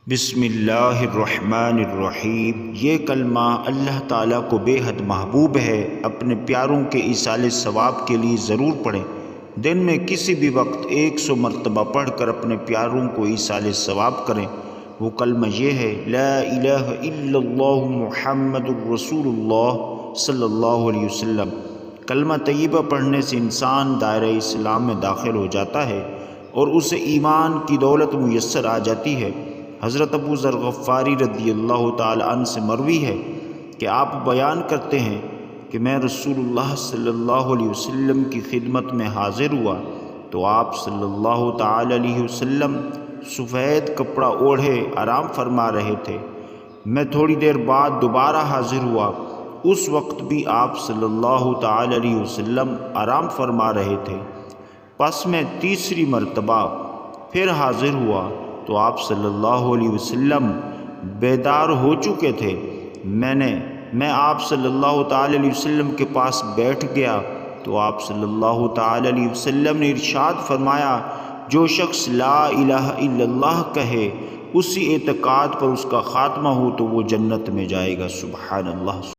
بسم اللہ الرحمن الرحیم۔ یہ کلمہ اللہ تعالیٰ کو بے حد محبوب ہے۔ اپنے پیاروں کے ایصال ثواب کے لیے ضرور پڑھیں۔ دن میں کسی بھی وقت 100 مرتبہ پڑھ کر اپنے پیاروں کو ایصال ثواب کریں۔ وہ کلمہ یہ ہے: لا الہ الا اللہ محمد الرسول اللہ صلی اللہ علیہ وسلم۔ کلمہ طیبہ پڑھنے سے انسان دائرہ اسلام میں داخل ہو جاتا ہے اور اسے ایمان کی دولت میسر آ جاتی ہے۔ حضرت ابو ذر غفاری رضی اللہ تعالی عنہ سے مروی ہے کہ آپ بیان کرتے ہیں کہ میں رسول اللہ صلی اللہ علیہ وسلم کی خدمت میں حاضر ہوا تو آپ صلی اللہ تعالی علیہ وسلم سفید کپڑا اوڑھے آرام فرما رہے تھے۔ میں تھوڑی دیر بعد دوبارہ حاضر ہوا، اس وقت بھی آپ صلی اللہ تعالی علیہ وسلم آرام فرما رہے تھے۔ پس میں تیسری مرتبہ پھر حاضر ہوا تو آپ صلی اللہ علیہ وسلم بیدار ہو چکے تھے۔ میں آپ صلی اللہ تعالی علیہ وسلم کے پاس بیٹھ گیا تو آپ صلی اللہ تعالی علیہ وسلم نے ارشاد فرمایا: جو شخص لا الہ الا اللہ کہے، اسی اعتقاد پر اس کا خاتمہ ہو تو وہ جنت میں جائے گا۔ سبحان اللہ۔